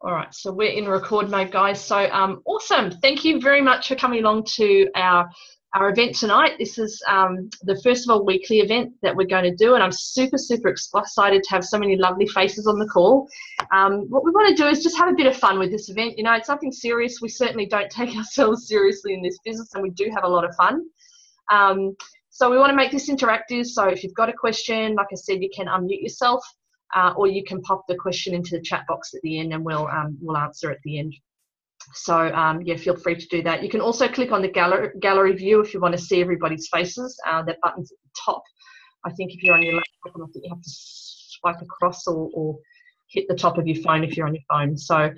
All right, so we're in record mode, guys. So awesome. Thank you very much for coming along to our event tonight. This is the first of a weekly event that we're going to do, and I'm super excited to have so many lovely faces on the call. What we want to do is just have a bit of fun with this event. You know, it's nothing serious. We certainly don't take ourselves seriously in this business, and we do have a lot of fun. So we want to make this interactive. So if you've got a question, like I said, you can unmute yourself. Or you can pop the question into the chat box at the end, and we'll answer at the end. So yeah, feel free to do that. You can also click on the gallery view if you want to see everybody's faces. That button's at the top. I think if you're on your laptop, I think you have to swipe across or hit the top of your phone if you're on your phone. So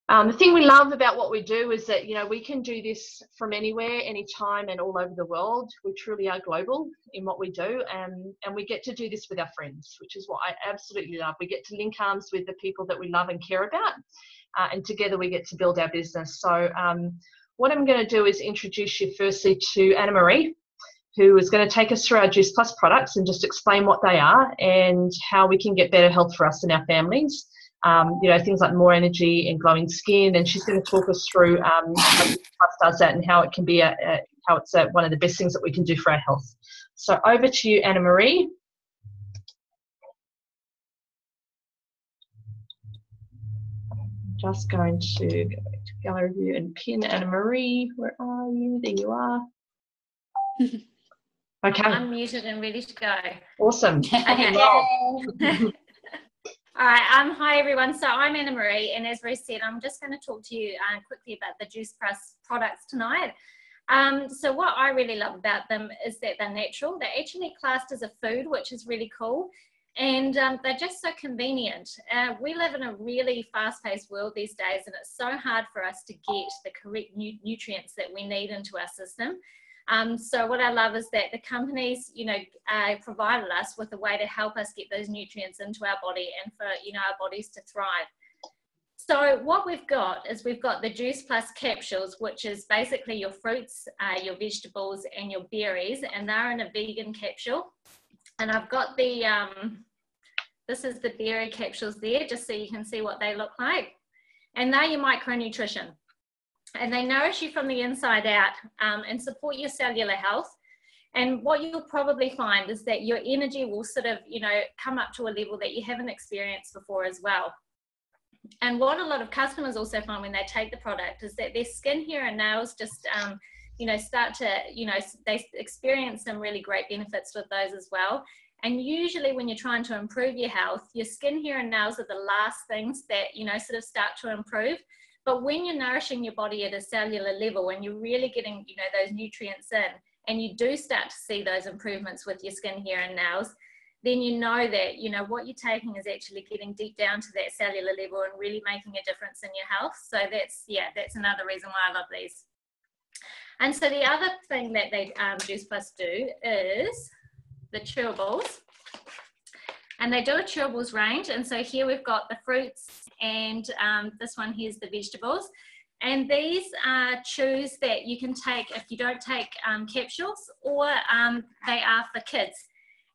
the thing we love about what we do is that, you know, we can do this from anywhere, anytime, and all over the world. We truly are global in what we do, and we get to do this with our friends, which is what I absolutely love. We get to link arms with the people that we love and care about, and together we get to build our business. So what I'm going to do is introduce you firstly to Anna Marie, who is going to take us through our Juice Plus products and just explain what they are and how we can get better health for us and our families. You know, things like more energy and glowing skin, and she's going to talk us through how Juice Plus does that and how it can be how it's one of the best things that we can do for our health. So over to you, Anna Marie. Just going to go back to gallery view and pin Anna Marie. Where are you? There you are. Okay. I'm muted and ready to go. Awesome. Okay. All right, hi everyone. So I'm Anna Marie, and as Ruth said, I'm just going to talk to you quickly about the Juice Plus products tonight. So what I really love about them is that they're natural. They're actually classed as a food, which is really cool, and they're just so convenient. We live in a really fast-paced world these days, and it's so hard for us to get the correct nutrients that we need into our system. So what I love is that the companies, you know, provided us with a way to help us get those nutrients into our body and for, you know, our bodies to thrive. So what we've got is we've got the Juice Plus capsules, which is basically your fruits, your vegetables and your berries, and they're in a vegan capsule. And I've got the, this is the berry capsules there, just so you can see what they look like. And they're your micronutrition. And they nourish you from the inside out and support your cellular health. And what you'll probably find is that your energy will sort of, you know, come up to a level that you haven't experienced before as well. And what a lot of customers also find when they take the product is that their skin, hair and nails just, you know, start to, you know, they experience some really great benefits with those as well. And usually when you're trying to improve your health, your skin, hair and nails are the last things that, you know, sort of start to improve. But when you're nourishing your body at a cellular level and you're really getting, you know, those nutrients in, and you do start to see those improvements with your skin, hair and nails, then you know that, you know, what you're taking is actually getting deep down to that cellular level and really making a difference in your health. So that's, yeah, that's another reason why I love these. And so the other thing that they Juice Plus do is the chewables. And they do a chewables range. And so here we've got the fruits, and this one here's the vegetables. And these are chews that you can take if you don't take capsules, or they are for kids.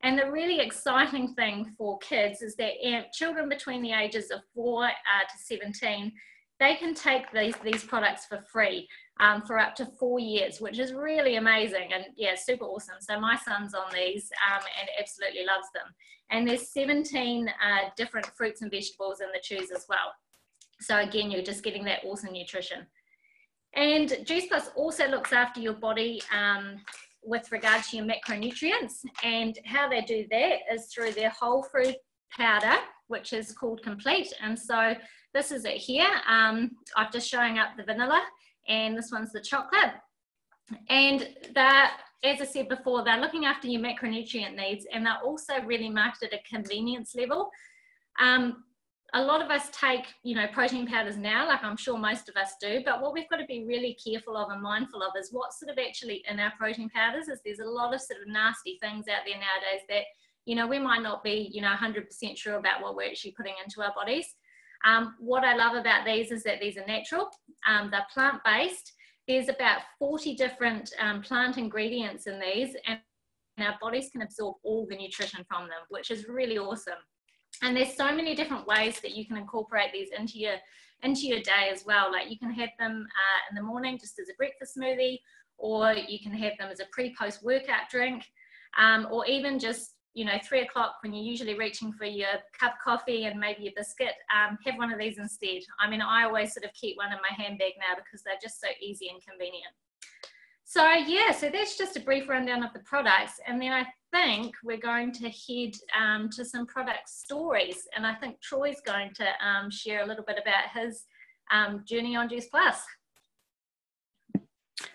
And the really exciting thing for kids is that children between the ages of 4 to 17, they can take these products for free for up to 4 years, which is really amazing and yeah, super awesome. So my son's on these and absolutely loves them. And there's 17 different fruits and vegetables in the chews as well. So again, you're just getting that awesome nutrition. And Juice Plus also looks after your body with regard to your macronutrients, and how they do that is through their whole fruit powder, which is called Complete. And so this is it here. I'm just showing up the vanilla, and this one's the chocolate. And they're, as I said before, they're looking after your macronutrient needs, and they're also really marketed at a convenience level. A lot of us take, you know, protein powders now, like I'm sure most of us do, but what we've got to be really careful of and mindful of is what's sort of actually in our protein powders. Is there's a lot of sort of nasty things out there nowadays that, you know, we might not be, you know, 100% sure about what we're actually putting into our bodies. What I love about these is that these are natural, they're plant-based. There's about 40 different plant ingredients in these, and our bodies can absorb all the nutrition from them, which is really awesome. And there's so many different ways that you can incorporate these into your day as well. Like you can have them in the morning just as a breakfast smoothie, or you can have them as a pre-post workout drink, or even just, 3 o'clock when you're usually reaching for your cup of coffee and maybe your biscuit, have one of these instead. I mean, I always sort of keep one in my handbag now because they're just so easy and convenient. So yeah, so that's just a brief rundown of the products. And then I think we're going to head to some product stories. And I think Troy's going to share a little bit about his journey on Juice Plus.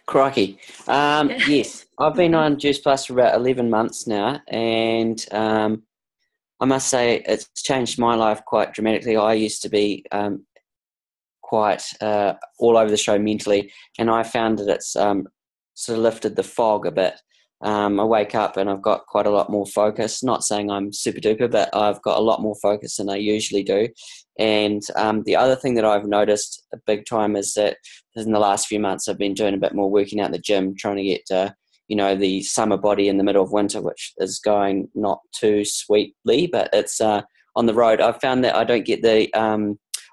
Crikey. Yes, I've been on Juice Plus for about 11 months now, and I must say it's changed my life quite dramatically. I used to be quite all over the show mentally, and I found that it's sort of lifted the fog a bit. I wake up and I've got quite a lot more focus. Not saying I'm super duper, but I've got a lot more focus than I usually do. And the other thing that I've noticed a big time is that in the last few months I've been doing a bit more working out in the gym, trying to get the summer body in the middle of winter, which is going not too sweetly, but it's on the road. I've found that I don't get the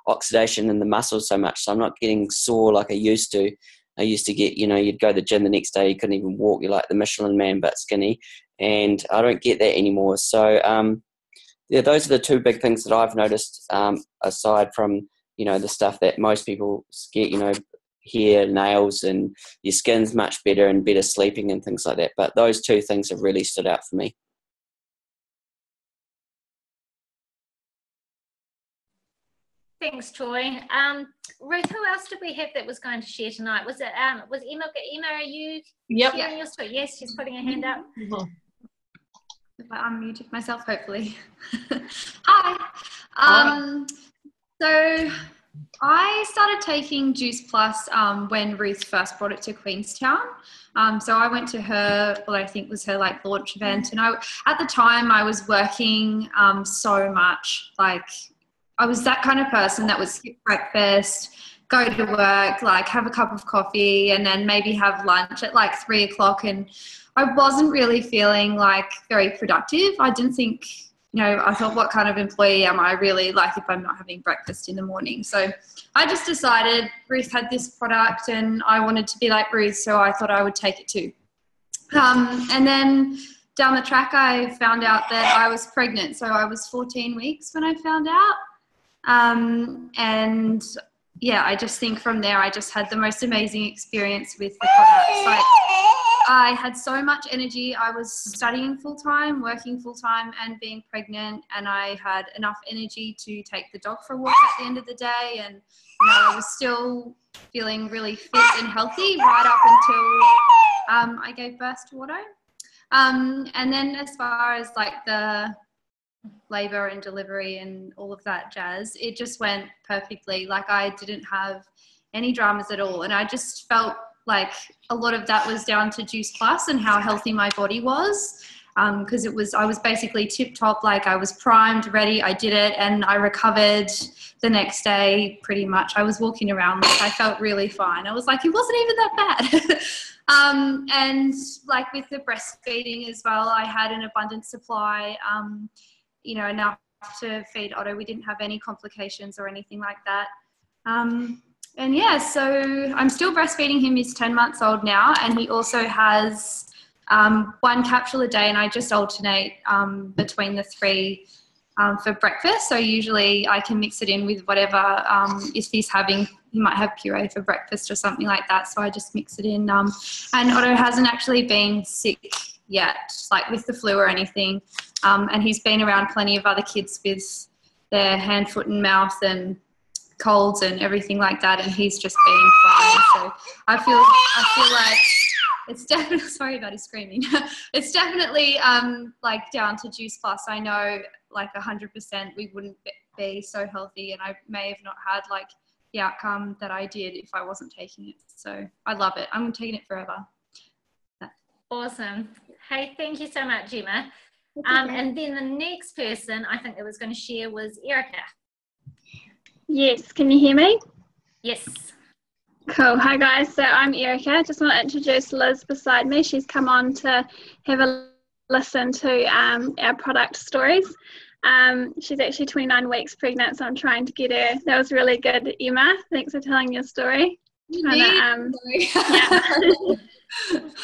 oxidation in the muscles so much, so I'm not getting sore like I used to. I used to get, you'd go to the gym the next day, you couldn't even walk, you're like the Michelin man but skinny, and I don't get that anymore. So yeah, those are the two big things that I've noticed, aside from, the stuff that most people get, hair, nails, and your skin's much better and better sleeping and things like that. But those two things have really stood out for me. Thanks, Troy. Ruth, who else did we have that was going to share tonight? Was it was Emma? Emma, are you sharing your story? Yes, she's putting her hand up. If I unmuted myself, hopefully. Hi. So I started taking Juice Plus when Ruth first brought it to Queenstown. So I went to her, what I think was her launch event, and at the time I was working so much. I was that kind of person that would skip breakfast, go to work, have a cup of coffee, and then maybe have lunch at 3 o'clock. And I wasn't really feeling very productive. I didn't think, I thought, what kind of employee am I really if I'm not having breakfast in the morning? So I just decided Ruth had this product and I wanted to be like Ruth, so I thought I would take it too. And then down the track, I found out that I was pregnant. So I was 14 weeks when I found out. And yeah, I just think from there, I just had the most amazing experience with the products. I had so much energy. I was studying full-time, working full-time, and being pregnant, and I had enough energy to take the dog for a walk at the end of the day. And I was still feeling really fit and healthy right up until I gave birth to Otto. And then as far as the labor and delivery and all of that jazz, it just went perfectly. I didn't have any dramas at all, and I just felt a lot of that was down to Juice Plus and how healthy my body was, because I was basically tip top. I was primed, ready, I did it, and I recovered the next day pretty much. I was walking around I felt really fine. I was it wasn't even that bad. And with the breastfeeding as well, I had an abundant supply, enough to feed Otto. We didn't have any complications or anything like that. And yeah, so I'm still breastfeeding him. He's 10 months old now, and he also has 1 capsule a day, and I just alternate between the 3 for breakfast. So usually I can mix it in with whatever. If he might have puree for breakfast or something like that, so I just mix it in. And Otto hasn't actually been sick yet, with the flu or anything. And he's been around plenty of other kids with their hand, foot and mouth and colds and everything like that, and he's just been fine. So I feel like it's definitely, sorry about his screaming, it's definitely down to Juice Plus. I know 100% we wouldn't be so healthy, and I may have not had the outcome that I did if I wasn't taking it. So I love it. I'm taking it forever. Awesome. Hey, thank you so much, Emma. And then the next person I think that was going to share was Erica. Yes, can you hear me? Yes. Cool. Hi guys, so I'm Erica. I just want to introduce Liz beside me. She's come on to have a listen to our product stories. She's actually 29 weeks pregnant, so I'm trying to get her. That was really good, Emma. Thanks for telling your story. Yeah.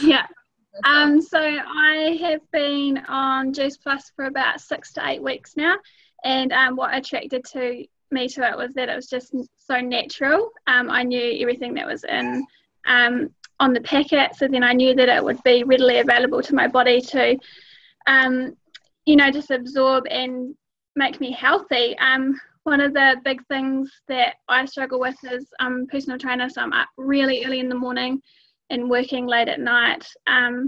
Yeah. So I have been on Juice Plus for about 6 to 8 weeks now, and what attracted me to it was that it was just so natural. I knew everything that was in on the packet, so then I knew that it would be readily available to my body to, just absorb and make me healthy. One of the big things that I struggle with is I'm a personal trainer, so I'm up really early in the morning and working late at night.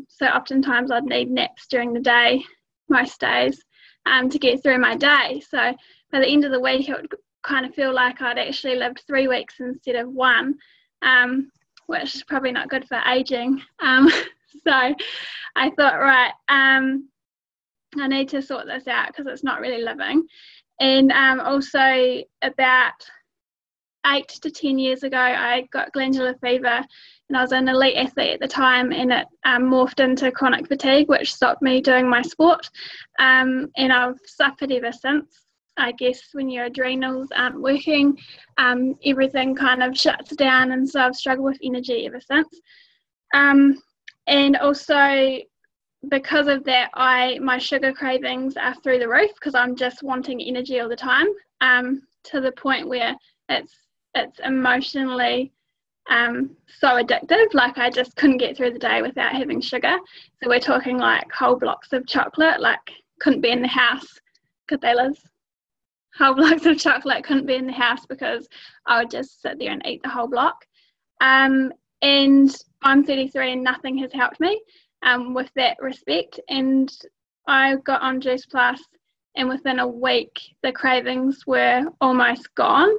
So oftentimes I'd need naps during the day, most days, to get through my day. So by the end of the week, it would kind of feel like I'd actually lived 3 weeks instead of 1, which is probably not good for aging. So I thought, right, I need to sort this out because it's not really living. And also about 8 to 10 years ago, I got glandular fever, and I was an elite athlete at the time, and it morphed into chronic fatigue, which stopped me doing my sport. And I've suffered ever since. I guess when your adrenals aren't working, everything kind of shuts down, and so I've struggled with energy ever since. And also, because of that, my sugar cravings are through the roof because I'm just wanting energy all the time, to the point where it's emotionally so addictive. Like I just couldn't get through the day without having sugar. So we're talking like whole blocks of chocolate, like couldn't be in the house. Could they, Liz? Whole blocks of chocolate couldn't be in the house because I would just sit there and eat the whole block. And I'm 33 and nothing has helped me with that respect. And I got on Juice Plus, and within a week the cravings were almost gone.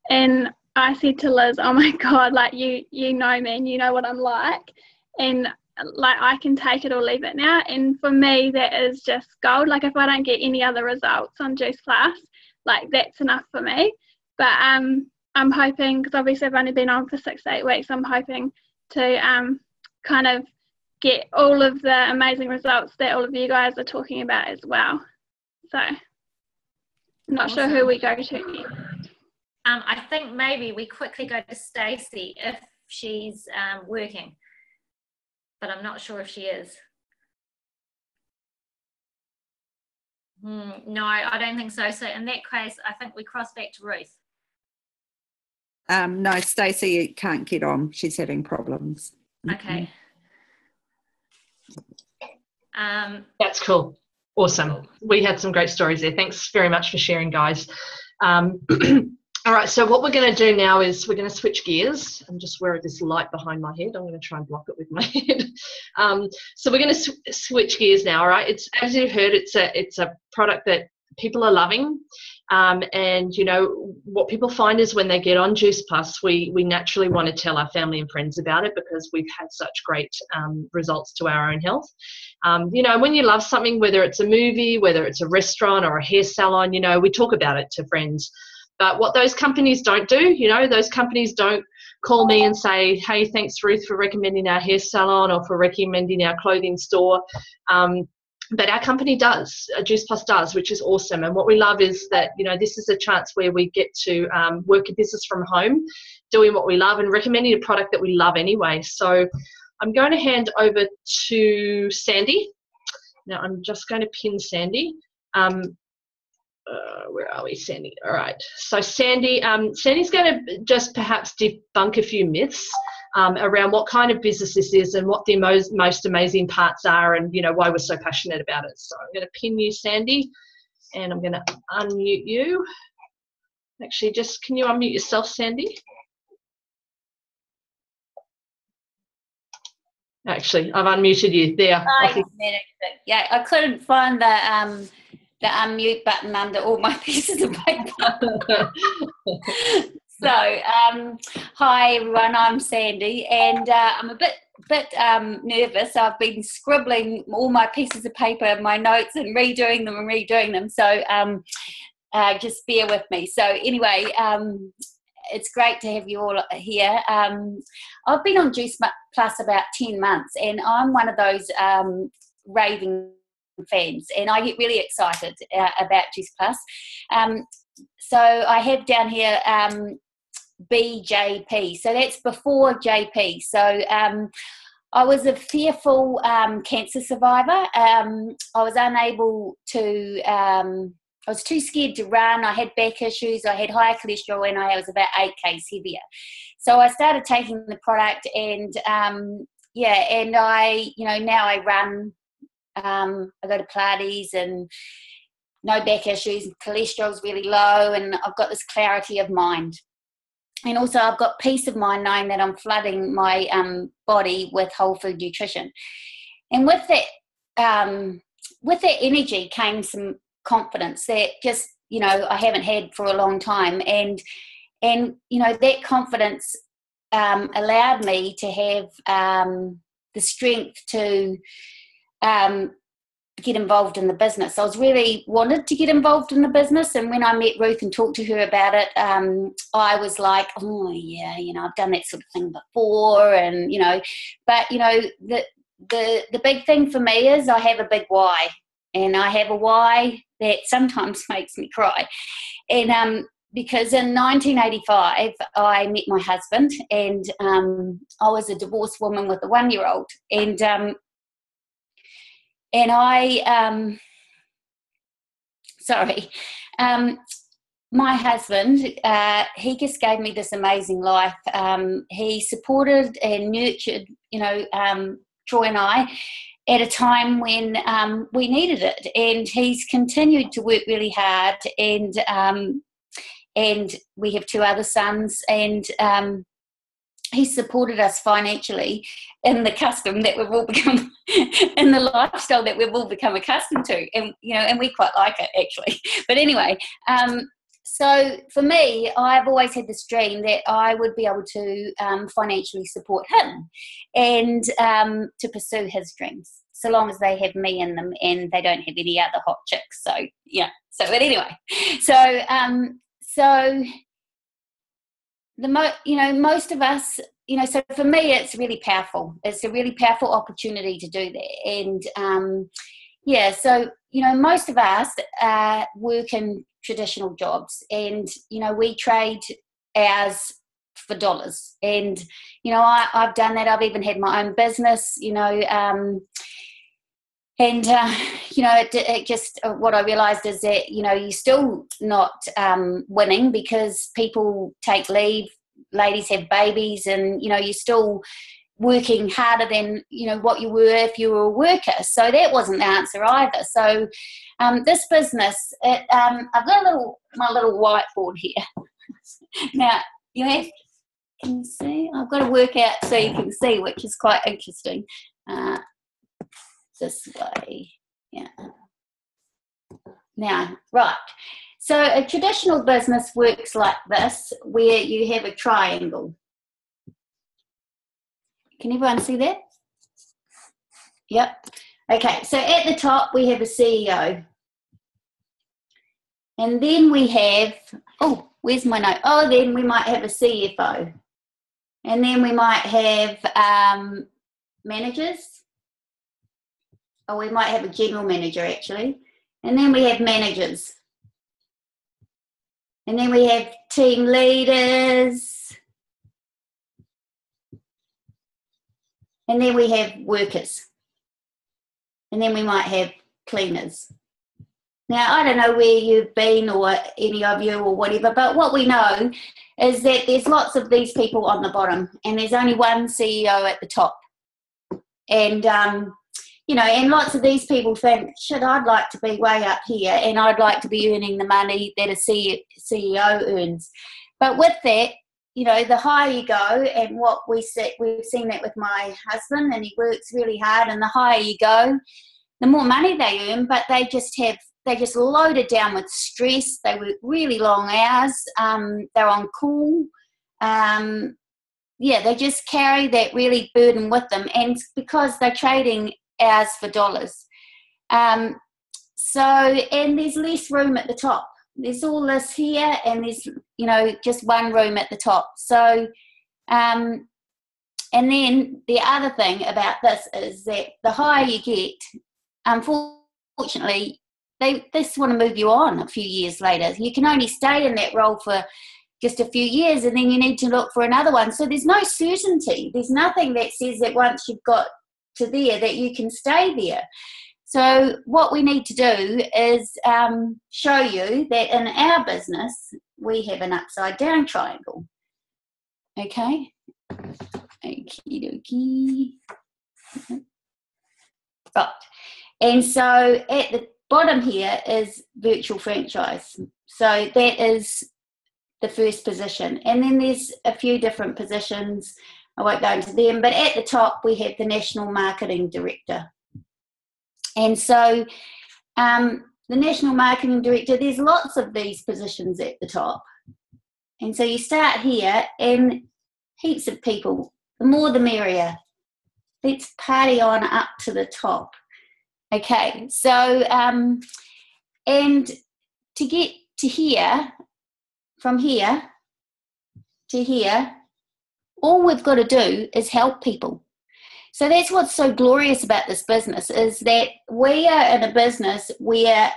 And I said to Liz, oh my God, like you know me and you know what I'm like, and like I can take it or leave it now. And for me, that is just gold. Like if I don't get any other results on Juice Plus, like that's enough for me. But I'm hoping, because obviously I've only been on for 6 to 8 weeks, I'm hoping to kind of get all of the amazing results that all of you guys are talking about as well. So I'm not sure who we go to. I think maybe we quickly go to Stacey if she's working, but I'm not sure if she is. No, I don't think so. So in that case, I think we cross back to Ruth. No, Stacey can't get on. She's having problems. Okay. That's cool. Awesome. We had some great stories there. Thanks very much for sharing, guys. All right, so what we're going to do now is we're going to switch gears. I'm just wearing this light behind my head. I'm going to try and block it with my head. So we're going to switch gears now, all right? It's, as you've heard, it's a product that people are loving. And, you know, what people find is when they get on Juice Plus, we naturally want to tell our family and friends about it because we've had such great results to our own health. You know, when you love something, whether it's a movie, whether it's a restaurant or a hair salon, you know, we talk about it to friends. But what those companies don't do, you know, those companies don't call me and say, hey, thanks, Ruth, for recommending our hair salon or for recommending our clothing store. But our company does, Juice Plus does, which is awesome. And what we love is that, you know, this is a chance where we get to work a business from home, doing what we love and recommending a product that we love anyway. So I'm going to hand over to Sandy. Now I'm just going to pin Sandy. Where are we, Sandy? All right. So Sandy, Sandy's going to just perhaps debunk a few myths around what kind of business this is and what the most amazing parts are, and you know why we're so passionate about it. So I'm going to pin you, Sandy, and I'm going to unmute you. Actually, just can you unmute yourself, Sandy? Actually, I've unmuted you. There. Yeah, I couldn't find the unmute button under all my pieces of paper. So, hi everyone, I'm Sandy, and I'm a bit nervous. I've been scribbling all my pieces of paper, my notes, and redoing them. So, just bear with me. So, anyway, it's great to have you all here. I've been on Juice Plus about 10 months, and I'm one of those raving fans, and I get really excited about Juice Plus. So I have down here BJP, so that's before JP. So I was a fearful cancer survivor. I was unable to, I was too scared to run. I had back issues, I had higher cholesterol, and I was about 8 kgs heavier. So I started taking the product, and and I, now I run, I go to Pilates, and no back issues, cholesterol's really low, and I've got this clarity of mind. And also I've got peace of mind knowing that I'm flooding my body with whole food nutrition. And with that energy came some confidence that just, I haven't had for a long time. And that confidence allowed me to have the strength to get involved in the business. I was really wanted to get involved in the business, and when I met Ruth and talked to her about it, I was like, oh yeah, I've done that sort of thing before, and but the big thing for me is I have a big why, and I have a why that sometimes makes me cry. And because in 1985 I met my husband, and I was a divorced woman with a 1-year-old, and I, my husband, he just gave me this amazing life. He supported and nurtured, Troy and I at a time when we needed it. And he's continued to work really hard, and we have 2 other sons, and he supported us financially in the custom that we've all become, in the lifestyle that we've all become accustomed to, and and we quite like it actually. But anyway, so for me, I've always had this dream that I would be able to financially support him, and to pursue his dreams, so long as they have me in them and they don't have any other hot chicks. So yeah. So but anyway, so most of us, so for me, it's really powerful. It's a really powerful opportunity to do that. And so most of us work in traditional jobs, and we trade hours for dollars. And I've done that. I've even had my own business. It just, what I realised is that, you're still not winning, because people take leave, ladies have babies, and, you're still working harder than, what you were if you were a worker. So that wasn't the answer either. So this business, I've got my little whiteboard here. Now, can you see? I've got to work out so you can see, which is quite interesting. This way, yeah. Now, right. So a traditional business works like this, where you have a triangle. Can everyone see that? Yep. Okay, so at the top we have a CEO. And then we have, oh, where's my note? Oh, then we might have a CFO. And then we might have managers. Or we might have a general manager, actually. And then we have managers. And then we have team leaders. And then we have workers. And then we might have cleaners. Now, I don't know where you've been, or any of you, or whatever, but what we know is that there's lots of these people on the bottom, and there's only one CEO at the top. And and lots of these people think, shit, I'd like to be way up here, and I'd like to be earning the money that a CEO earns. But with that, the higher you go, and we've seen that with my husband, and he works really hard, and the higher you go, the more money they earn, but they just loaded down with stress. They work really long hours. They're on call. They just carry that really burden with them, and because they're trading hours for dollars. And there's less room at the top. There's all this here, and there's, just one room at the top. So, and then the other thing about this is that the higher you get, unfortunately, unfortunately, they just want to move you on a few years later. You can only stay in that role for just a few years, and then you need to look for another one. So there's no certainty. There's nothing that says that once you've got to there that you can stay there. So what we need to do is show you that in our business, we have an upside down triangle. Okay? Okie dokie. Right. And so at the bottom here is virtual franchise. So that is the first position. And then there's a few different positions. I won't go into them, but at the top we have the National Marketing Director. And so the National Marketing Director, there's lots of these positions at the top. And so you start here, and heaps of people, the more the merrier. Let's party on up to the top. Okay, so and to get to here, from here to here, all we've got to do is help people. So that's what's so glorious about this business, is that we are in a business where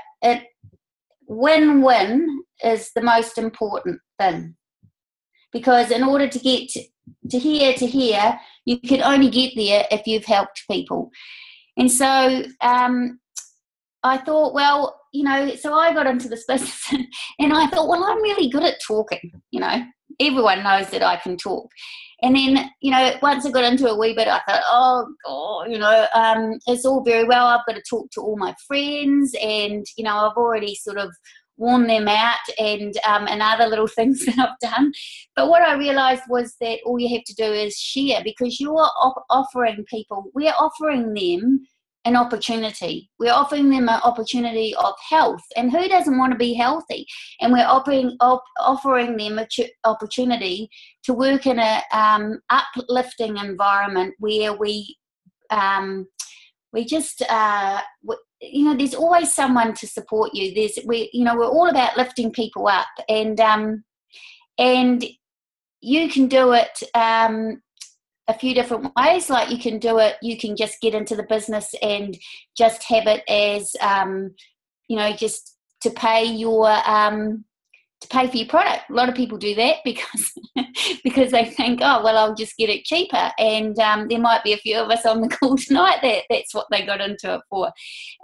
win-win is the most important thing. Because in order to get to here, you can only get there if you've helped people. And so I thought, well, you know, so I got into this business and I thought, well, I'm really good at talking, you know. Everyone knows that I can talk. And then, you know, once I got into it a wee bit, I thought, oh, God, you know, it's all very well. I've got to talk to all my friends and, you know, I've already sort of worn them out and other little things that I've done. But what I realised was that all you have to do is share, because you're offering people, we're offering them an opportunity. We're offering them an opportunity of health. And who doesn't want to be healthy? And we're offering them an opportunity to work in a uplifting environment where we just, you know, there's always someone to support you. We're all about lifting people up, and you can do it a few different ways. Like you can do it, you can just get into the business and just have it as, you know, just to pay for your product. A lot of people do that because they think, oh, well, I'll just get it cheaper. And there might be a few of us on the call tonight that's what they got into it for.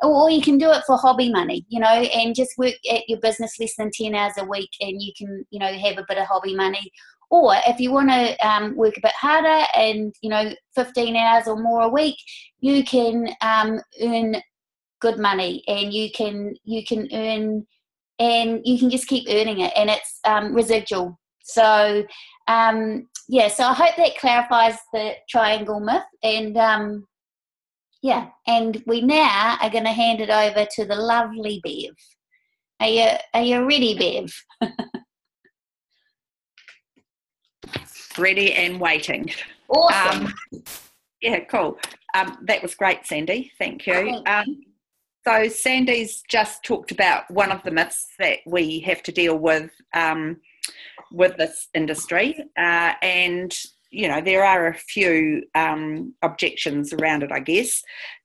Or you can do it for hobby money, you know, and just work at your business less than 10 hours a week, and you can, you know, have a bit of hobby money. Or if you want to work a bit harder and, you know, 15 hours or more a week, you can earn good money, and you can earn, and you can just keep earning it, and it's residual. So, yeah, so I hope that clarifies the triangle myth. And, yeah, and we now are going to hand it over to the lovely Bev. Are you ready, Bev? Ready and waiting. Awesome. Yeah, cool. That was great, Sandy. Thank you. So Sandy's just talked about one of the myths that we have to deal with this industry, and you know, there are a few objections around it, I guess.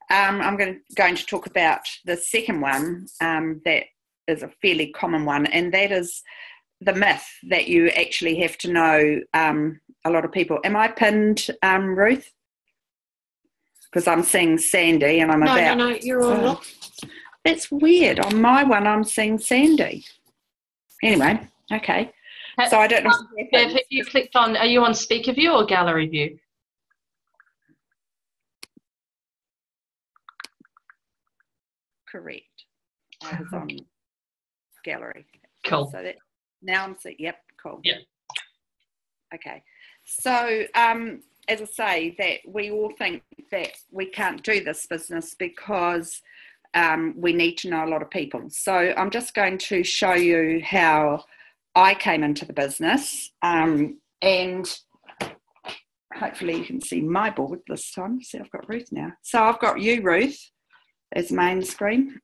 I'm going to talk about the second one that is a fairly common one, and that is the myth that you actually have to know a lot of people. Am I pinned, Ruth? Because I'm seeing Sandy and I'm No, you're all locked. That's weird. On my one, I'm seeing Sandy. Anyway, okay. So I don't know. Bev, have you clicked on, are you on speaker view or gallery view? Correct. I was on gallery. Cool. So that, now I'm seeing, yep, cool. Yeah. Okay. So, as I say, that we all think that we can't do this business because we need to know a lot of people. So I'm just going to show you how I came into the business, and hopefully you can see my board this time. See, I've got Ruth now. So I've got you, Ruth, as main screen.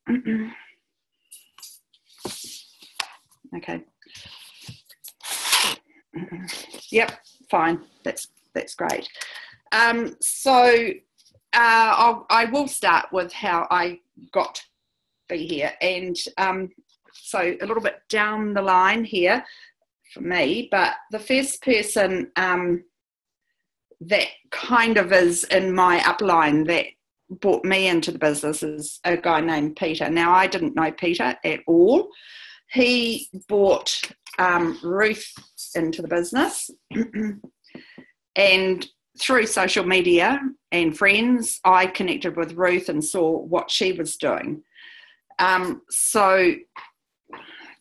Okay. Yep, fine. That's great. So I will start with how I got philosophy here. And so a little bit down the line here for me, but the first person that kind of is in my upline that brought me into the business is a guy named Peter. Now, I didn't know Peter at all. He brought Ruth into the business and through social media and friends, I connected with Ruth and saw what she was doing. So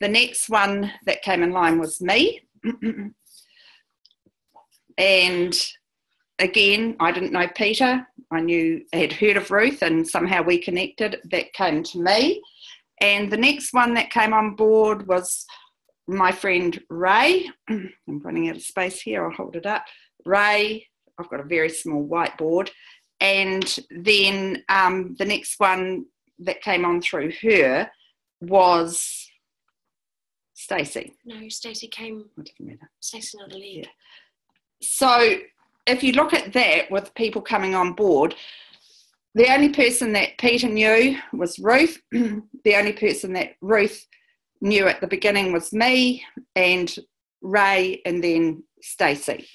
the next one that came in line was me. And again, I didn't know Peter. I had heard of Ruth and somehow we connected. That came to me. And the next one that came on board was my friend Ray. I'm running out of space here. I'll hold it up. Ray, I've got a very small whiteboard. And then the next one that came on through her was Stacey. No, Stacey came. What doesn't matter. Stacey's not a lead. Yeah. So if you look at that with people coming on board, the only person that Peter knew was Ruth. The only person that Ruth knew at the beginning was me and Ray and then Stacey.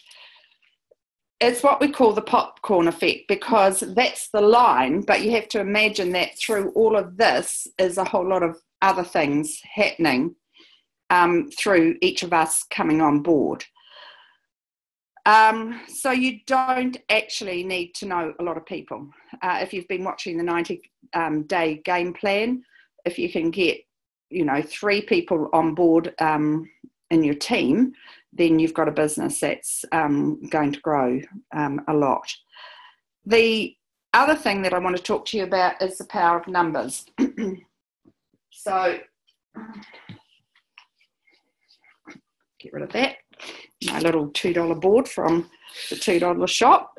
It's what we call the popcorn effect because that's the line, but you have to imagine that through all of this is a whole lot of other things happening through each of us coming on board. So you don't actually need to know a lot of people. If you've been watching the 90-day game plan, if you can get, 3 people on board in your team, then you've got a business that's going to grow a lot. The other thing that I want to talk to you about is the power of numbers. So, get rid of that. My little $2 board from the $2 shop.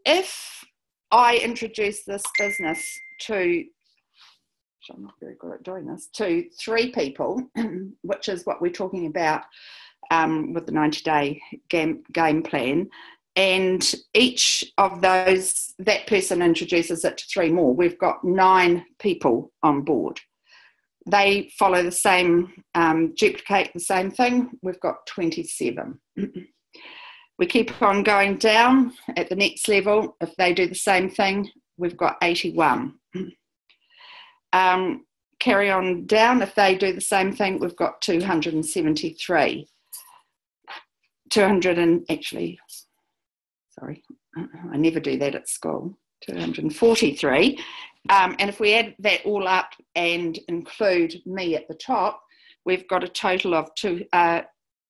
If I introduce this business to, which I'm not very good at doing this, to 3 people, which is what we're talking about with the 90-day game plan, and each of those, that person introduces it to 3 more. We've got 9 people on board. They follow the same, duplicate the same thing. We've got 27. We keep on going down at the next level. If they do the same thing, we've got 81. Carry on down. If they do the same thing, we've got 273. 243. I never do that at school. 243. And if we add that all up and include me at the top, we've got a total of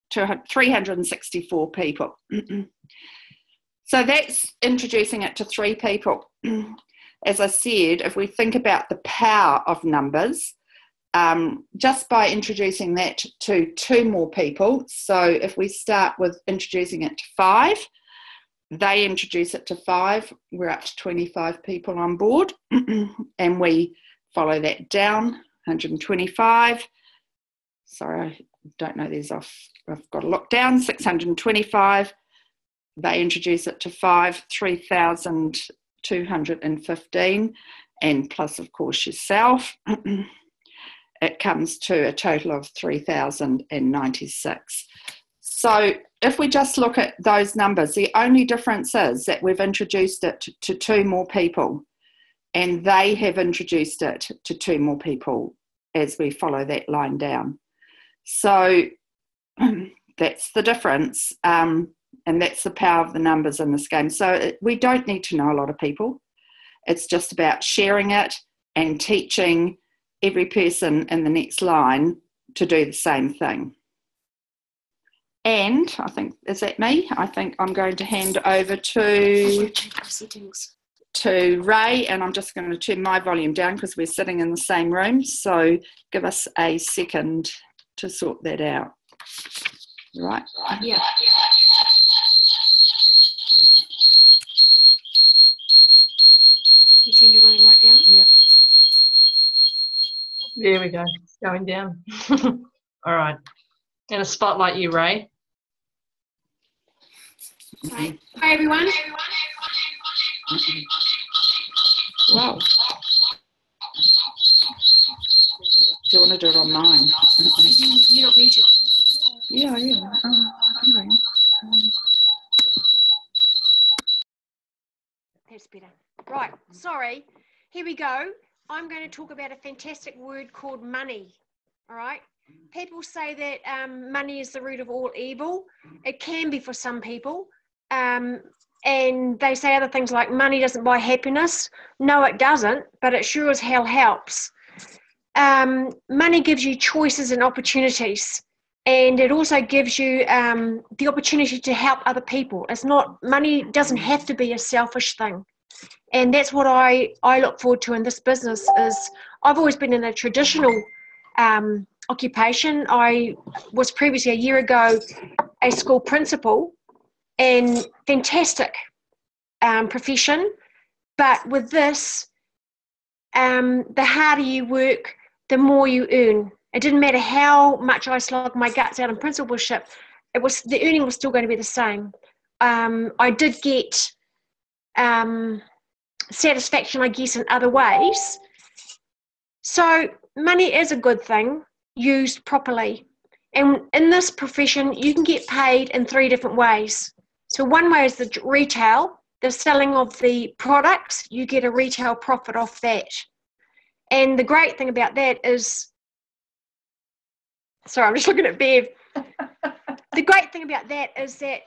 364 people. So that's introducing it to 3 people. As I said, if we think about the power of numbers, just by introducing that to 2 more people, so if we start with introducing it to 5, they introduce it to 5, we're up to 25 people on board, and we follow that down, 125. Sorry, I don't know these off, I've got to look down, 625. They introduce it to 5, 3,215, and plus, of course, yourself. It comes to a total of 3,096. So if we just look at those numbers, the only difference is that we've introduced it to 2 more people, and they have introduced it to 2 more people as we follow that line down. So that's the difference, and that's the power of the numbers in this game. So we don't need to know a lot of people. It's just about sharing it and teaching every person in the next line to do the same thing. And I think, is that me? I think I'm going to hand over to Ray, and I'm just going to turn my volume down because we're sitting in the same room. So give us a second to sort that out. Right? Yeah. You turn your volume right down? Yeah. There we go. It's going down. All right. And a spotlight you, Ray. Right. Hi, everyone. Wow. you want to do it on mine? You're not muted. Yeah. Okay. That's better. Right, sorry. Here we go. I'm going to talk about a fantastic word called money. All right. People say that money is the root of all evil. It can be for some people. And they say other things like money doesn't buy happiness. No, it doesn't, but it sure as hell helps. Money gives you choices and opportunities. And it also gives you the opportunity to help other people. Money doesn't have to be a selfish thing. And that's what I look forward to in this business. Is I've always been in a traditional occupation. I was previously, a year ago, a school principal, and fantastic profession. But with this, the harder you work, the more you earn. It didn't matter how much I slogged my guts out in principalship, the earning was still going to be the same. I did get satisfaction, I guess, in other ways. So money is a good thing used properly. And in this profession, you can get paid in 3 different ways. So one way is the retail, the selling of the products. You get a retail profit off that. And the great thing about that is, sorry, I'm just looking at Bev. The great thing about that is that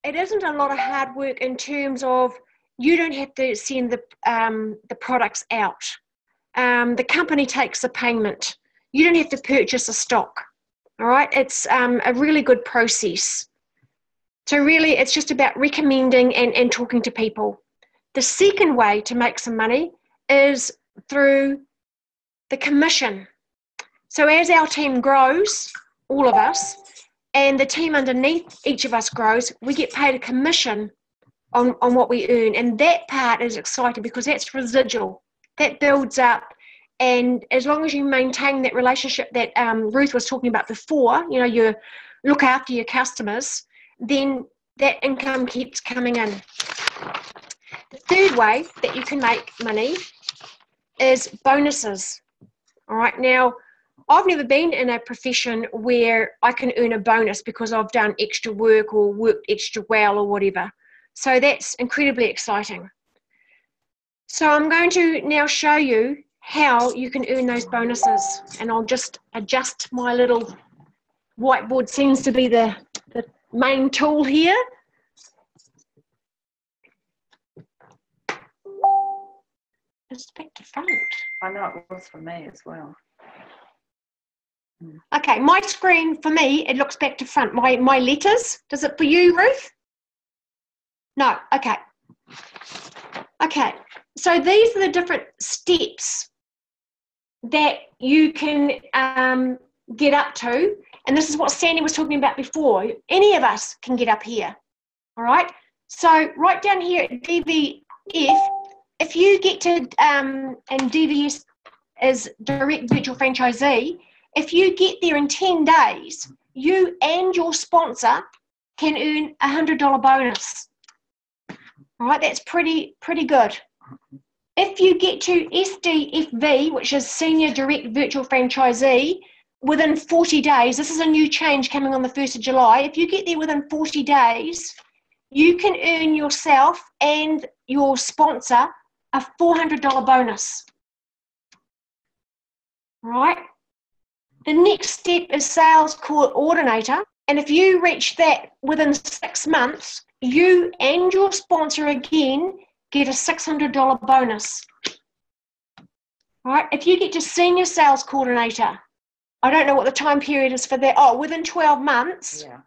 it isn't a lot of hard work in terms of you don't have to send the products out. The company takes the payment. You don't have to purchase a stock. All right, it's a really good process. So really, it's just about recommending and talking to people. The second way to make some money is through the commission. So as our team grows, all of us, and the team underneath each of us grows, we get paid a commission on what we earn. And that part is exciting because that's residual. That builds up. And as long as you maintain that relationship that Ruth was talking about before, you look after your customers, then that income keeps coming in. The third way that you can make money is bonuses. All right, now, I've never been in a profession where I can earn a bonus because I've done extra work or worked extra well or whatever. So that's incredibly exciting. So I'm going to now show you how you can earn those bonuses. And I'll just adjust my little whiteboard. Seems to be the main tool here. It's back to front. I know it was for me as well. Okay, my screen, for me, it looks back to front. My letters, does it for you, Ruth? No, okay. Okay, so these are the different steps that you can get up to. And this is what Sandy was talking about before. Any of us can get up here, all right? So right down here at DVF, if you get to, and DVS is Direct Virtual Franchisee, if you get there in 10 days, you and your sponsor can earn a $100 bonus. All right, that's pretty good. If you get to SDFV, which is Senior Direct Virtual Franchisee, within 40 days, this is a new change coming on the 1st of July. If you get there within 40 days, you can earn yourself and your sponsor a $400 bonus. All right. The next step is Sales Coordinator. And if you reach that within 6 months, you and your sponsor again get a $600 bonus. All right. If you get to Senior Sales Coordinator, I don't know what the time period is for that. Oh, within 12 months, yeah.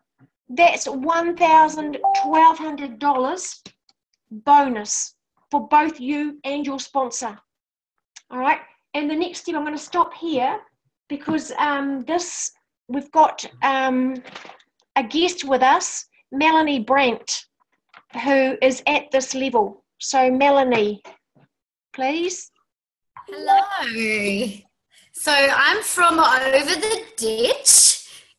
That's $1,200 bonus for both you and your sponsor. All right. And the next step, I'm going to stop here because we've got a guest with us, Melanie Brandt, who is at this level. So Melanie, please. Hello. So I'm from over the ditch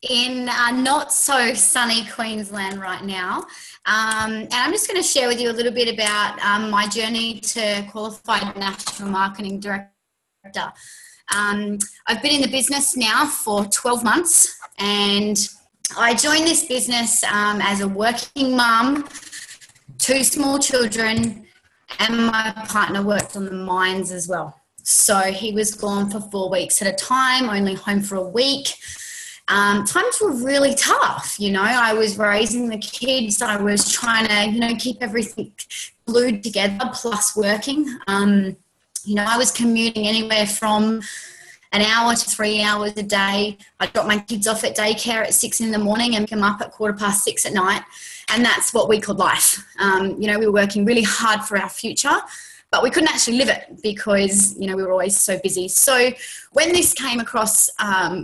in not so sunny Queensland right now. And I'm just going to share with you a little bit about my journey to qualified national marketing director. I've been in the business now for 12 months, and I joined this business as a working mum, 2 small children, and my partner worked on the mines as well. So he was gone for 4 weeks at a time, only home for a week. Times were really tough. I was raising the kids. I was trying to, keep everything glued together, plus working. I was commuting anywhere from an hour to 3 hours a day. I dropped my kids off at daycare at 6 in the morning and come up at 6:15 at night. And that's what we called life. We were working really hard for our future, but we couldn't actually live it because, we were always so busy. So when this came across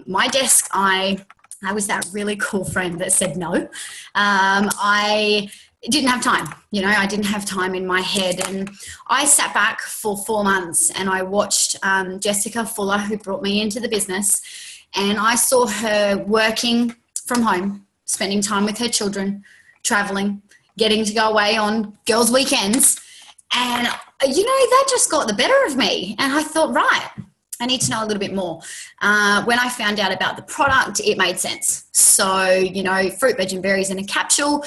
my desk, I was that really cool friend that said no. I didn't have time. I didn't have time in my head. And I sat back for 4 months and I watched Jessica Fuller, who brought me into the business, and I saw her working from home, spending time with her children, traveling, getting to go away on girls' weekends. And, that just got the better of me. And I thought, right, I need to know a little bit more. When I found out about the product, it made sense. So, fruit, veg and berries in a capsule.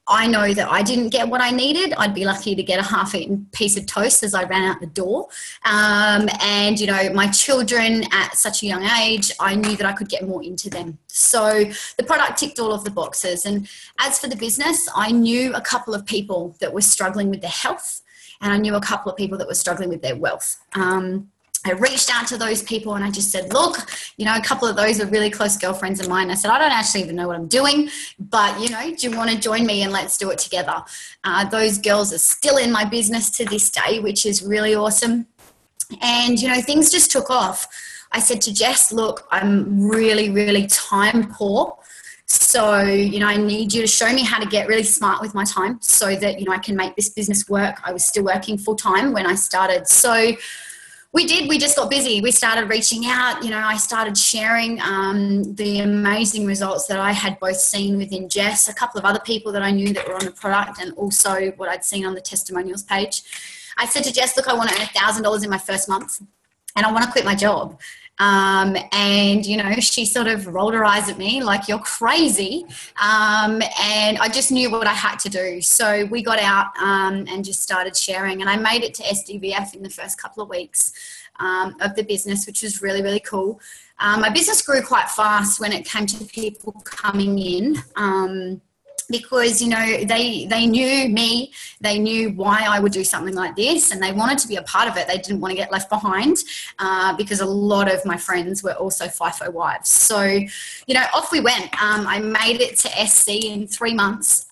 I know that I didn't get what I needed. I'd be lucky to get a half-eaten piece of toast as I ran out the door. My children at such a young age, I knew that I could get more into them. So the product ticked all of the boxes. And as for the business, I knew a couple of people that were struggling with their health, and I knew a couple of people that were struggling with their wealth. I reached out to those people and I just said, look, a couple of those are really close girlfriends of mine. I said, I don't actually even know what I'm doing, but, do you want to join me and let's do it together? Those girls are still in my business to this day, which is really awesome. And, things just took off. I said to Jess, look, I'm really, really time poor. So, I need you to show me how to get really smart with my time so that, I can make this business work. I was still working full time when I started. So we just got busy. We started reaching out, I started sharing the amazing results that I had both seen within Jess, a couple of other people that I knew that were on the product, and also what I'd seen on the testimonials page. I said to Jess, look, I want to earn $1,000 in my first month and I want to quit my job. She sort of rolled her eyes at me like, you're crazy. And I just knew what I had to do. So we got out and just started sharing. And I made it to SDVF in the first couple of weeks of the business, which was really, really cool. My business grew quite fast when it came to people coming in. Because, they knew me, they knew why I would do something like this, and they wanted to be a part of it. They didn't want to get left behind because a lot of my friends were also FIFO wives. So, off we went. I made it to SC in 3 months,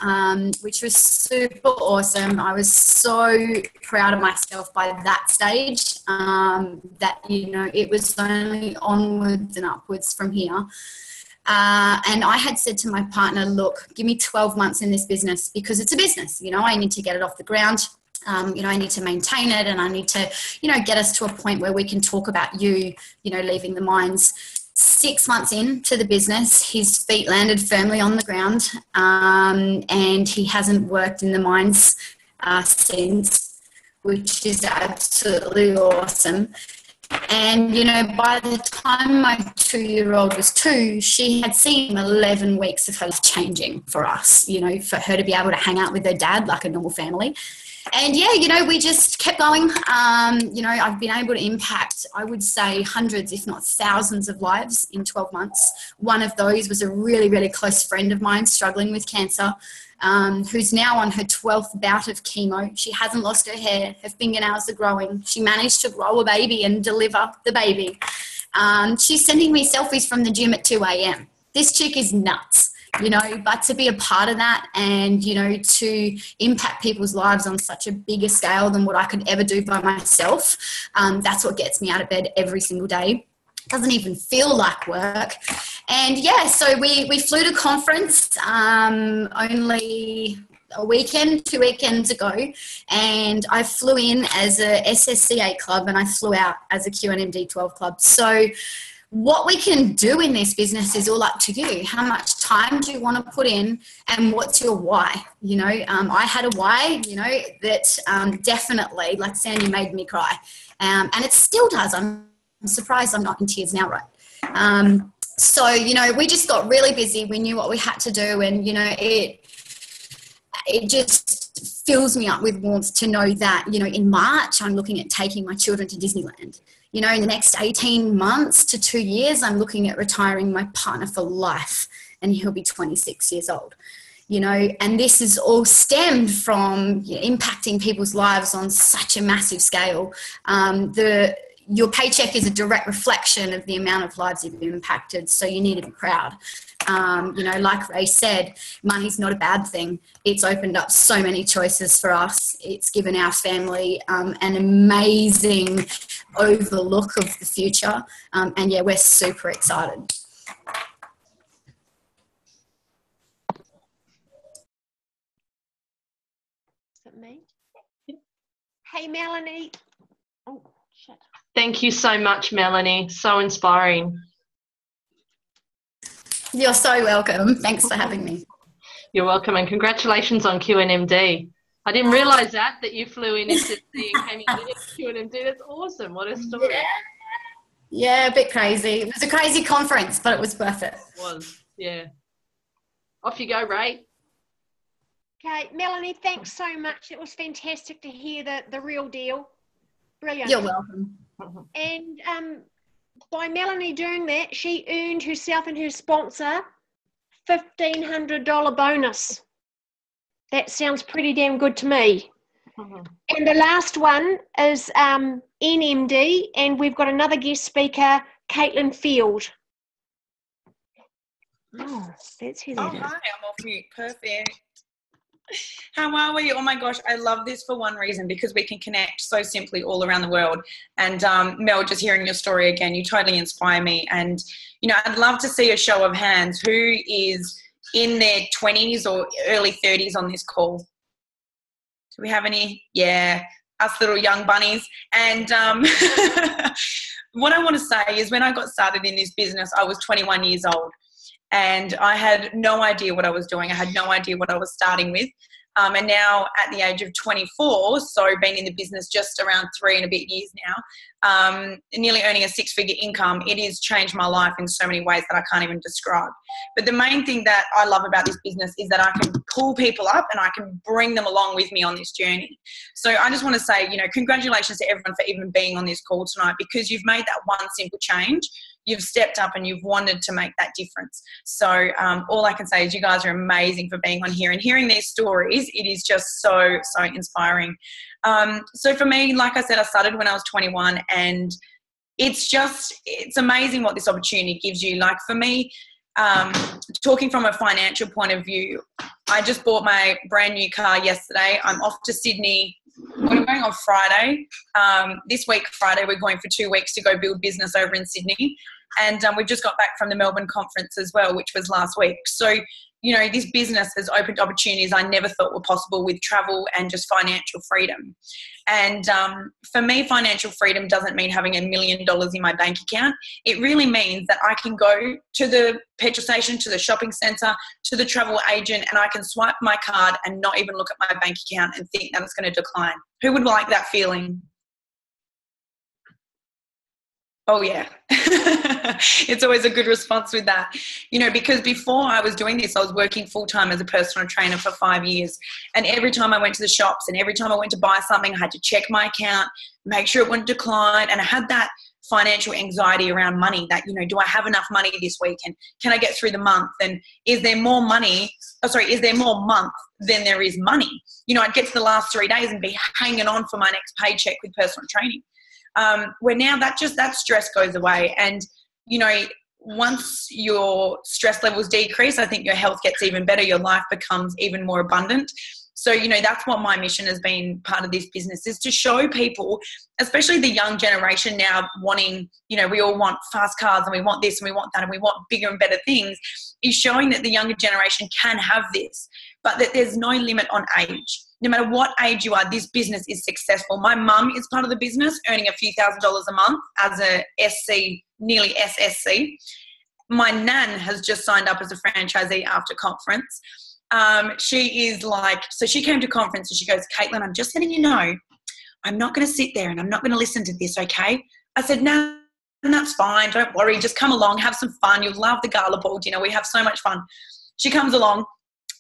which was super awesome. I was so proud of myself by that stage that, it was only onwards and upwards from here. And I had said to my partner, look, give me 12 months in this business because it's a business. I need to get it off the ground. I need to maintain it, and I need to, get us to a point where we can talk about leaving the mines. 6 months into the business, his feet landed firmly on the ground, and he hasn't worked in the mines since, which is absolutely awesome. And, by the time my 2-year-old was 2, she had seen 11 weeks of her life changing for us, for her to be able to hang out with her dad like a normal family. And, we just kept going. I've been able to impact, I would say, hundreds, if not thousands of lives in 12 months. One of those was a really, really close friend of mine struggling with cancer. Who's now on her 12th bout of chemo. She hasn't lost her hair. Her fingernails are growing. She managed to grow a baby and deliver the baby. She's sending me selfies from the gym at 2 a.m. This chick is nuts, but to be a part of that and, to impact people's lives on such a bigger scale than what I could ever do by myself, that's what gets me out of bed every single day. Doesn't even feel like work. And so we flew to conference only a weekend, 2 weekends ago, and I flew in as a SSC8 club and I flew out as a QNMD 12 club. So what we can do in this business is all up to you. How much time do you want to put in, and what's your why? I had a why, that definitely, like Sandy, made me cry. And it still does. I'm surprised I'm not in tears now, right? So, you know, we just got really busy. We knew what we had to do, and, you know, it just fills me up with warmth to know that, you know, in March, I'm looking at taking my children to Disneyland. You know, in the next 18 months to 2 years, I'm looking at retiring my partner for life, and he'll be 26 years old. You know, and this is all stemmed from, you know, impacting people's lives on such a massive scale. Your paycheck is a direct reflection of the amount of lives you've impacted, so you need to be proud. You know, like Ray said, money's not a bad thing. It's opened up so many choices for us. It's given our family an amazing overlook of the future. And yeah, we're super excited. Is it me? Hey, Melanie. Oh, shit. Thank you so much, Melanie. So inspiring. You're so welcome. Thanks for having me. You're welcome, and congratulations on QNMD. I didn't realise that you flew in into Sydney and came in QNMD. That's awesome. What a story. Yeah, a bit crazy. It was a crazy conference, but it was worth it. It was, yeah. Off you go, Ray. Okay, Melanie, thanks so much. It was fantastic to hear the real deal. Brilliant. You're welcome. And by Melanie doing that, she earned herself and her sponsor $1,500 bonus. That sounds pretty damn good to me. And the last one is NMD, and we've got another guest speaker, Caitlin Field. Oh, that's who that is. Hi, I'm off mute. Perfect. How are we? Oh my gosh, I love this for one reason, because we can connect so simply all around the world. And Mel, just hearing your story again, you totally inspire me. And, you know, I'd love to see a show of hands. Who is in their 20s or early 30s on this call? Do we have any? Yeah, us little young bunnies. And what I want to say is, when I got started in this business, I was 21 years old. And I had no idea what I was doing. I had no idea what I was starting with. And now at the age of 24, so been in the business just around 3 and a bit years now, nearly earning a 6-figure income, it has changed my life in so many ways that I can't even describe. But the main thing that I love about this business is that I can pull people up and I can bring them along with me on this journey. So I just want to say, you know, congratulations to everyone for even being on this call tonight, because you've made that one simple change. You've stepped up and you've wanted to make that difference. So all I can say is you guys are amazing for being on here, and hearing these stories, it is just so, so inspiring. So for me, like I said, I started when I was 21, and it's amazing what this opportunity gives you. Like for me, talking from a financial point of view, I just bought my brand new car yesterday. I'm off to Sydney. We're going on Friday. This week, Friday, we're going for 2 weeks to go build business over in Sydney. And we've just got back from the Melbourne conference as well, which was last week. So, you know, this business has opened opportunities I never thought were possible with travel and just financial freedom. And for me, financial freedom doesn't mean having $1 million in my bank account. It really means that I can go to the petrol station, to the shopping centre, to the travel agent, and I can swipe my card and not even look at my bank account and think that it's going to decline. Who would like that feeling? Oh, yeah. It's always a good response with that. You know, because before I was doing this, I was working full-time as a personal trainer for 5 years. And every time I went to the shops and every time I went to buy something, I had to check my account, make sure it wouldn't decline. And I had that financial anxiety around money, that, you know, do I have enough money this week? And can I get through the month? And is there more money? Is there more month than there is money? You know, I'd get to the last 3 days and be hanging on for my next paycheck with personal training. Where now that stress goes away, and, you know, once your stress levels decrease, I think your health gets even better, your life becomes even more abundant. So, you know, that's what my mission has been, part of this business, is to show people, especially the young generation now wanting, you know, we all want fast cars and we want this and we want that and we want bigger and better things, is showing that the younger generation can have this, but that there's no limit on age. No matter what age you are, this business is successful. My mum is part of the business, earning a few $1,000s a month as a SC, nearly SSC. My nan has just signed up as a franchisee after conference. She is like, so she came to conference and she goes, Caitlin, I'm just letting you know, I'm not going to sit there and I'm not going to listen to this, okay? I said, no, and that's fine. Don't worry. Just come along, have some fun. You'll love the gala ball dinner. We have so much fun. She comes along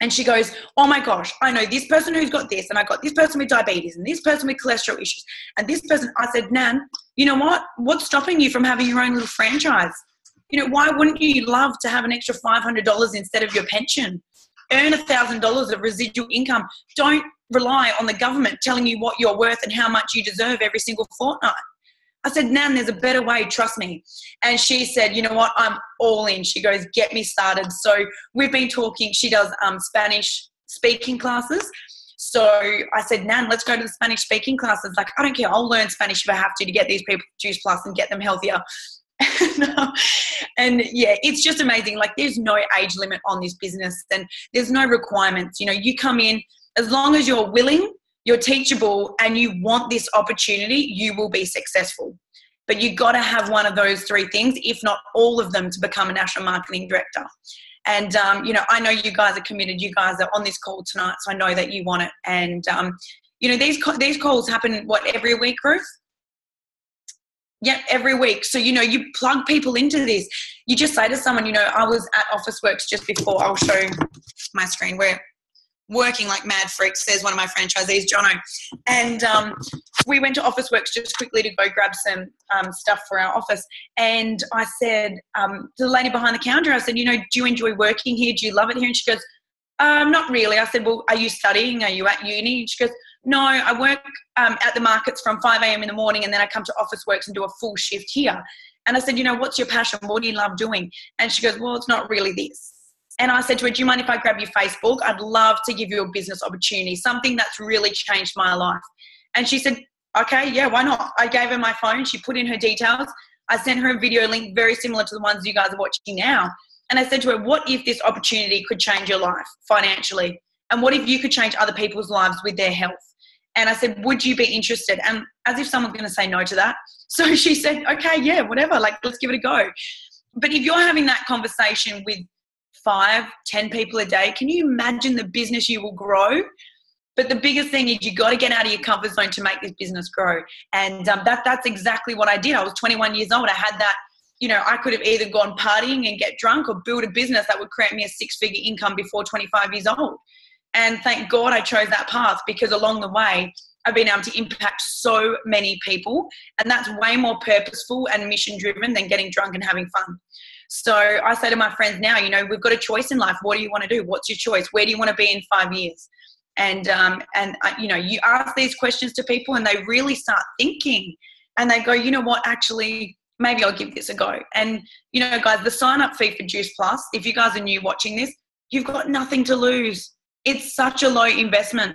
and she goes, oh my gosh, I know this person who's got this, and I got this person with diabetes, and this person with cholesterol issues, and this person. I said, Nan, you know what? What's stopping you from having your own little franchise? You know, why wouldn't you love to have an extra $500 instead of your pension? Earn $1,000 of residual income. Don't rely on the government telling you what you're worth and how much you deserve every single fortnight. I said, Nan, there's a better way, trust me. And she said, you know what, I'm all in. She goes, get me started. So we've been talking. She does Spanish speaking classes. So I said, Nan, let's go to the Spanish speaking classes. Like, I don't care. I'll learn Spanish if I have to get these people Juice Plus and get them healthier. And yeah, it's just amazing. Like, there's no age limit on this business, and there's no requirements. You know, you come in, as long as you're willing, you're teachable, and you want this opportunity, you will be successful. But you got to have one of those three things, if not all of them, to become a national marketing director. And, you know, I know you guys are committed. You guys are on this call tonight, so I know that you want it. And, you know, these calls happen, every week, Ruth? Yep, every week. So, you know, you plug people into this. You just say to someone, you know, I was at Officeworks just before. I'll show my screen. We're working like mad freaks, says one of my franchisees, Jono. And we went to Officeworks just quickly to go grab some stuff for our office. And I said to the lady behind the counter, I said, you know, do you enjoy working here? Do you love it here? And she goes, not really. I said, well, are you studying? Are you at uni? And she goes, no, I work at the markets from 5 a.m. in the morning, and then I come to Officeworks and do a full shift here. And I said, you know, what's your passion? What do you love doing? And she goes, well, it's not really this. And I said to her, do you mind if I grab your Facebook? I'd love to give you a business opportunity, something that's really changed my life. And she said, okay, yeah, why not? I gave her my phone. She put in her details. I sent her a video link very similar to the ones you guys are watching now. And I said to her, what if this opportunity could change your life financially? And what if you could change other people's lives with their health? And I said, would you be interested? And as if someone's going to say no to that. So she said, okay, yeah, whatever, like, let's give it a go. But if you're having that conversation with 5, 10 people a day, can you imagine the business you will grow? But the biggest thing is you got to get out of your comfort zone to make this business grow. And that's exactly what I did. I was 21 years old. I had that, you know, I could have either gone partying and get drunk, or build a business that would create me a 6-figure income before 25 years old. And thank God I chose that path, because along the way, I've been able to impact so many people. And that's way more purposeful and mission driven than getting drunk and having fun. So I say to my friends now, you know, we've got a choice in life. What do you want to do? What's your choice? Where do you want to be in 5 years? And you know, you ask these questions to people and they really start thinking, and they go, you know what, actually, maybe I'll give this a go. And, you know, guys, the sign-up fee for Juice Plus, if you guys are new watching this, you've got nothing to lose. It's such a low investment.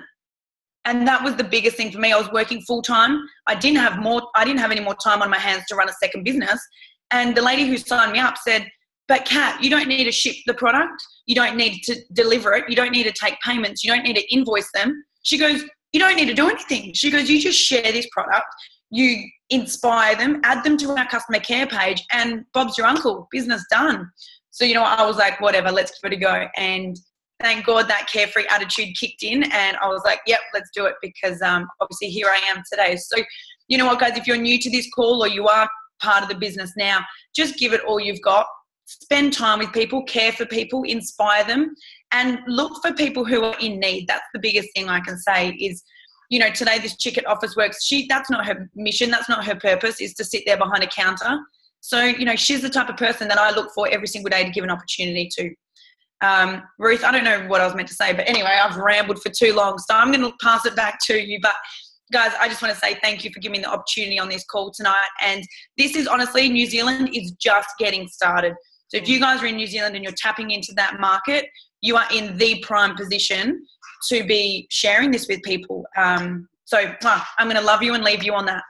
And that was the biggest thing for me. I was working full-time. I didn't have any more time on my hands to run a second business. And the lady who signed me up said, but Kat, you don't need to ship the product. You don't need to deliver it. You don't need to take payments. You don't need to invoice them. She goes, you don't need to do anything. She goes, you just share this product. You inspire them, add them to our customer care page, and Bob's your uncle, business done. So, you know, I was like, whatever, let's give it a go. And thank God that carefree attitude kicked in, and I was like, yep, let's do it, because obviously here I am today. So, you know what, guys, if you're new to this call or you are part of the business now, just give it all you've got. Spend time with people, care for people, inspire them, and look for people who are in need. That's the biggest thing I can say is, you know, today this chick at Officeworks, that's not her mission, that's not her purpose, is to sit there behind a counter. So, you know, she's the type of person that I look for every single day to give an opportunity to. Ruth, I don't know what I was meant to say, but anyway, I've rambled for too long, so I'm going to pass it back to you. But guys, I just want to say thank you for giving me the opportunity on this call tonight. And this is honestly, New Zealand is just getting started. So if you guys are in New Zealand and you're tapping into that market, you are in the prime position to be sharing this with people. So I'm going to love you and leave you on that.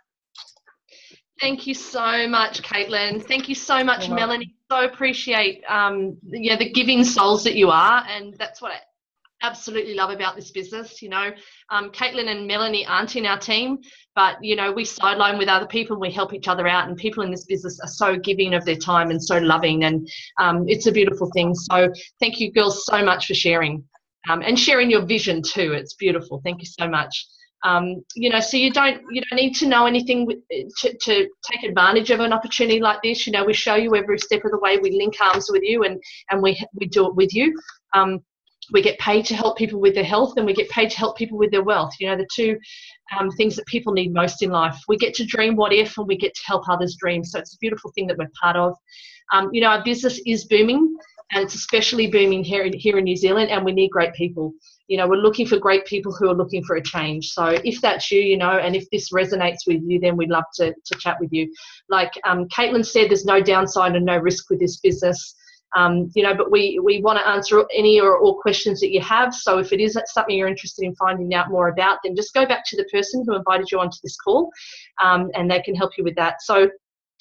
Thank you so much, Caitlin. Thank you so much, Melanie. So appreciate the giving souls that you are, and that's what I absolutely love about this business. You know, Caitlin and Melanie aren't in our team, but, you know, we sideline with other people and we help each other out, and people in this business are so giving of their time and so loving, and it's a beautiful thing. So thank you girls so much for sharing and sharing your vision too. It's beautiful. Thank you so much. You know, so you don't need to know anything to take advantage of an opportunity like this. You know, we show you every step of the way. We link arms with you, and we do it with you. We get paid to help people with their health, and we get paid to help people with their wealth. You know, the two things that people need most in life. We get to dream what if, and we get to help others dream. So it's a beautiful thing that we're part of. You know, our business is booming, and it's especially booming here in New Zealand, and we need great people. You know, we're looking for great people who are looking for a change. So if that's you, you know, and if this resonates with you, then we'd love to chat with you. Like Caitlin said, there's no downside and no risk with this business. You know, but we want to answer any or all questions that you have. So if it is something you're interested in finding out more about, then just go back to the person who invited you onto this call, and they can help you with that. So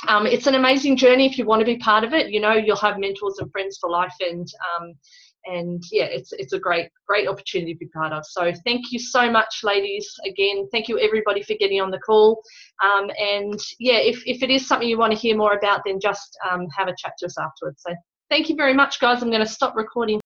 it's an amazing journey if you want to be part of it. You know, you'll have mentors and friends for life, and yeah, it's a great opportunity to be part of. So thank you so much, ladies. Again, thank you everybody for getting on the call. And yeah, if it is something you want to hear more about, then just have a chat to us afterwards. So thank you very much, guys. I'm going to stop recording.